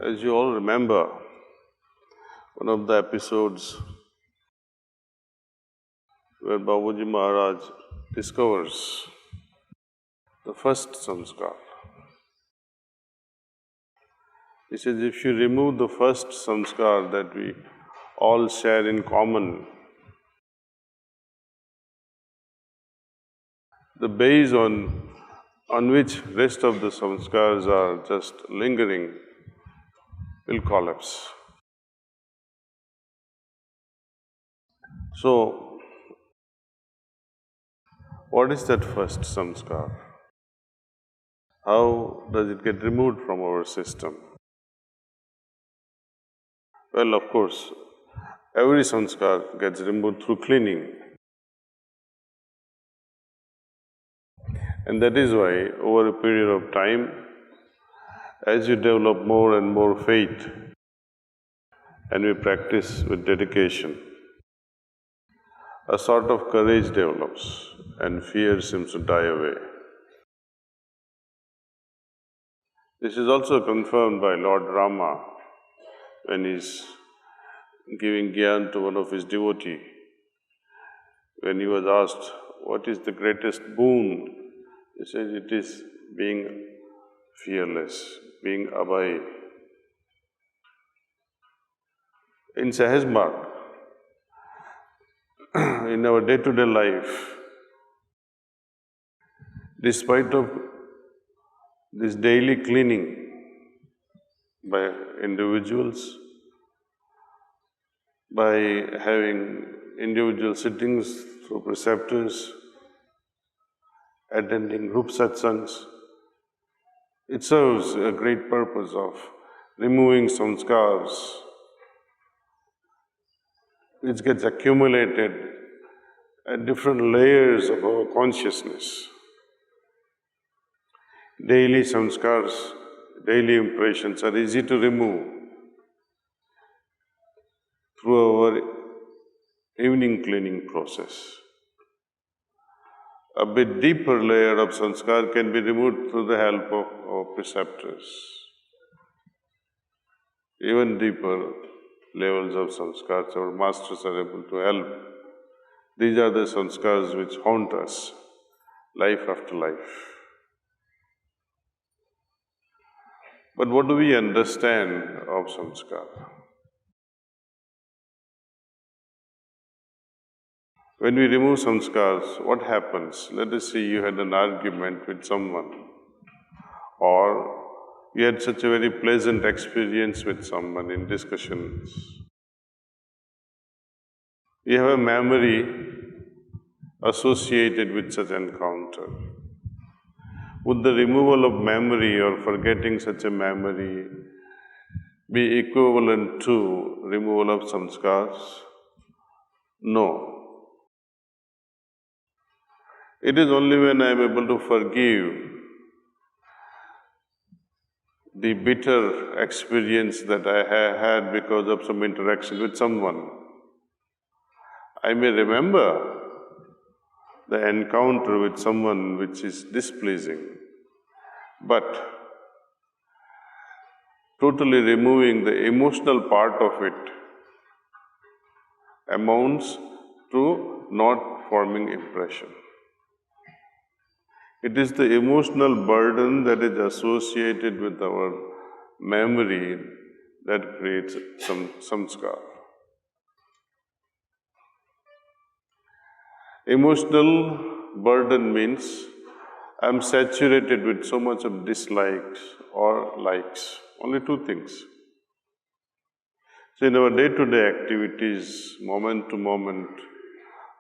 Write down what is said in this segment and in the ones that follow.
As you all remember, one of the episodes where Babuji Maharaj discovers the first samskar. He says, if you remove the first samskar that we all share in common, the base on which rest of the samskars are just lingering will collapse. So, what is that first samskar? How does it get removed from our system? Well, of course, every samskar gets removed through cleaning. And that is why, over a period of time, as you develop more and more faith, and we practice with dedication, a sort of courage develops and fear seems to die away. This is also confirmed by Lord Rama when he is giving gyan to one of his devotees. When he was asked, what is the greatest boon? He said, it is being fearless, being abhay. In Sahaj Marg, in our day-to-day life, despite of this daily cleaning by individuals, by having individual sittings through preceptors, attending group satsangs, it serves a great purpose of removing samskars which gets accumulated at different layers of our consciousness. Daily samskars, daily impressions are easy to remove through our evening cleaning process. A bit deeper layer of samskar can be removed through the help of our preceptors. Even deeper levels of samskars, our masters are able to help. These are the samskars which haunt us life after life. But what do we understand of samskar? When we remove samskars, what happens? Let us say you had an argument with someone, or you had such a very pleasant experience with someone in discussions. You have a memory associated with such encounter. Would the removal of memory or forgetting such a memory be equivalent to removal of samskars? No. It is only when I am able to forgive the bitter experience that I had because of some interaction with someone. I may remember the encounter with someone which is displeasing, but totally removing the emotional part of it amounts to not forming impression. It is the emotional burden that is associated with our memory that creates some samskar. Emotional burden means I am saturated with so much of dislikes or likes. Only two things. So in our day-to-day activities, moment to moment,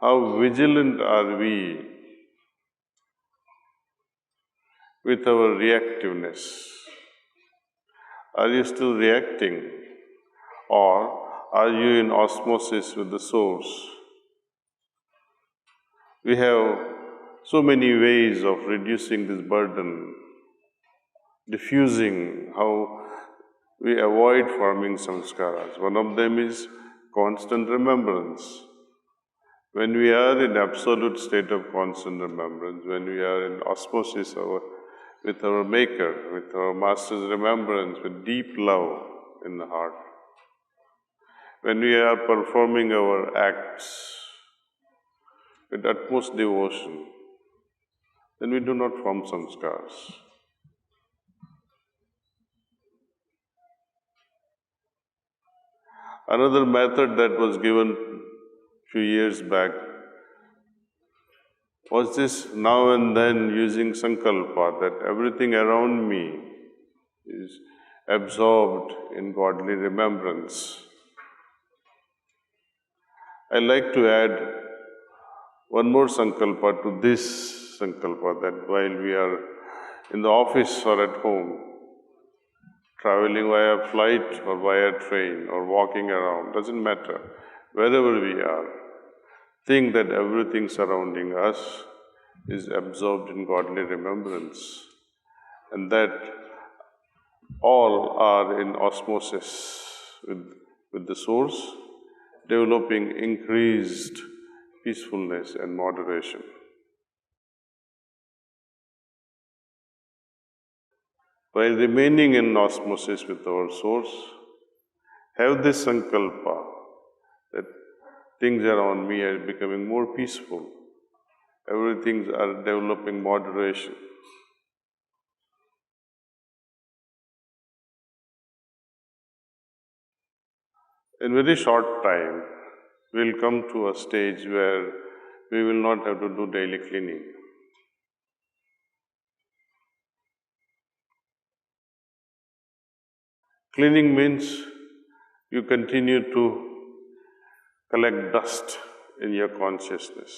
how vigilant are we with our reactiveness? Are you still reacting, or are you in osmosis with the source? We have so many ways of reducing this burden, diffusing how we avoid forming samskaras. One of them is constant remembrance. When we are in absolute state of constant remembrance, when we are in osmosis with our Maker, with our Master's remembrance, with deep love in the heart. When we are performing our acts with utmost devotion, then we do not form samskars. Another method that was given few years back was this now and then using sankalpa, that everything around me is absorbed in godly remembrance. I like to add one more sankalpa to this sankalpa, that while we are in the office or at home, traveling via flight or via train or walking around, doesn't matter, wherever we are, think that everything surrounding us is absorbed in godly remembrance, and that all are in osmosis with the Source, developing increased peacefulness and moderation. While remaining in osmosis with our Source, have this sankalpa that things around me are becoming more peaceful, everything are developing moderation. In very short time, we'll come to a stage where we will not have to do daily cleaning. Cleaning means you continue to collect dust in your consciousness.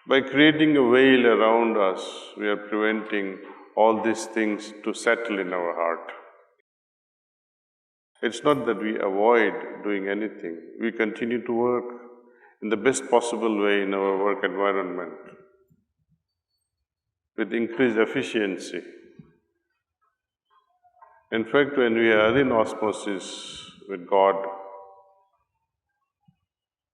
By creating a veil around us, we are preventing all these things to settle in our heart. It's not that we avoid doing anything. We continue to work in the best possible way in our work environment, with increased efficiency. In fact, when we are in osmosis with God,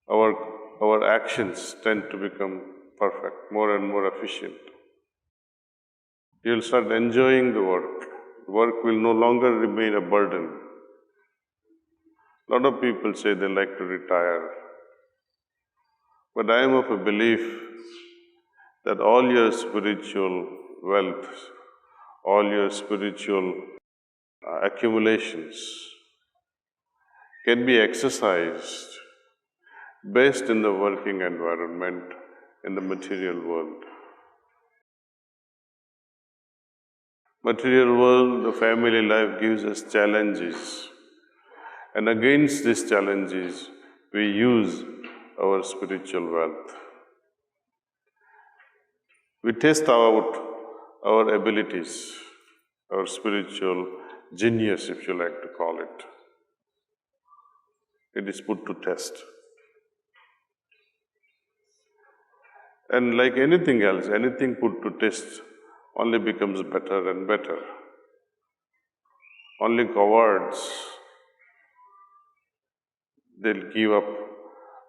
our actions tend to become perfect, more and more efficient. You'll start enjoying the work. Work will no longer remain a burden. A lot of people say they like to retire. But I am of a belief that all your spiritual wealth, all your spiritual accumulations can be exercised based in the working environment in the material world. Material world, the family life gives us challenges, and against these challenges, we use our spiritual wealth. We test out our abilities, our spiritual genius, if you like to call it. It is put to test. And like anything else, anything put to test only becomes better and better. Only cowards, they'll give up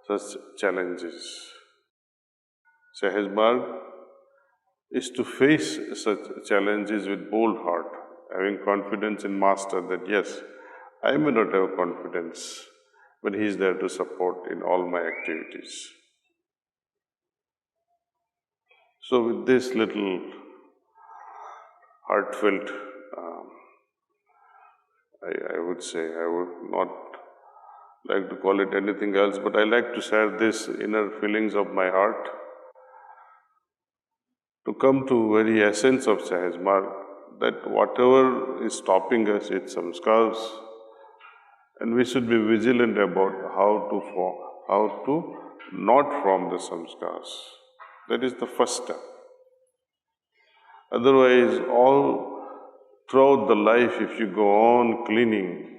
such challenges. Sahaj Marg is to face such challenges with bold heart, having confidence in Master that yes, I may not have confidence, but He is there to support in all my activities. So with this little heartfelt, I would say, I would not like to call it anything else, but I like to share this inner feelings of my heart to come to very essence of Sahaj Marg, that whatever is stopping us, it's samskars, and we should be vigilant about how to not form the samskars. That is the first step. Otherwise, all throughout the life, if you go on cleaning,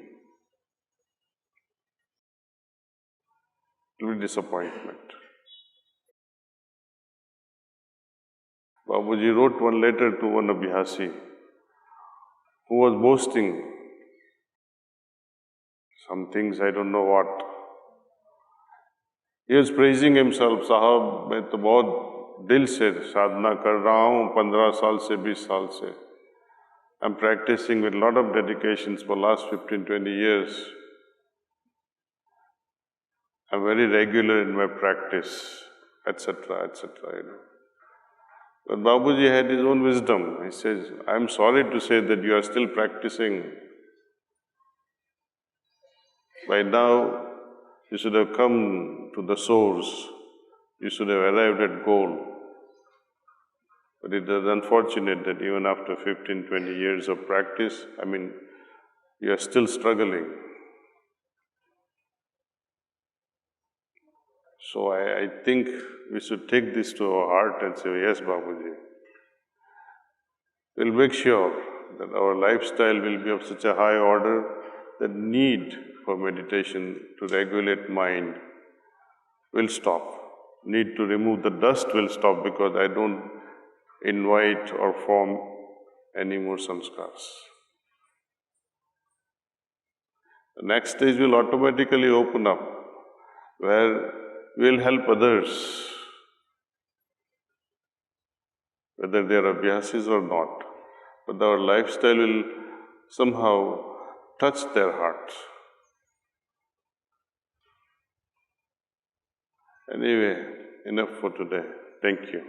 it will be disappointment. Babuji wrote one letter to one Abhyasi who was boasting some things, I don't know what. He was praising himself, साहब मैं तो बहुत दिल से साधना कर रहा हूँ 15 साल से 20 साल से. I'm practicing with a lot of dedications for last 15-20 years. I'm very regular in my practice, etc., etc. But Babuji had his own wisdom. He says, I'm sorry to say that you are still practicing. By now, you should have come to the source. You should have arrived at goal. But it is unfortunate that even after 15-20 years of practice, you are still struggling. So I think we should take this to our heart and say, yes, Babuji. We'll make sure that our lifestyle will be of such a high order that need for meditation to regulate mind will stop. Need to remove the dust will stop because I don't invite or form any more samskars. The next stage will automatically open up where we'll help others, whether they are abhyasis or not. But our lifestyle will somehow touch their hearts. Anyway, enough for today. Thank you.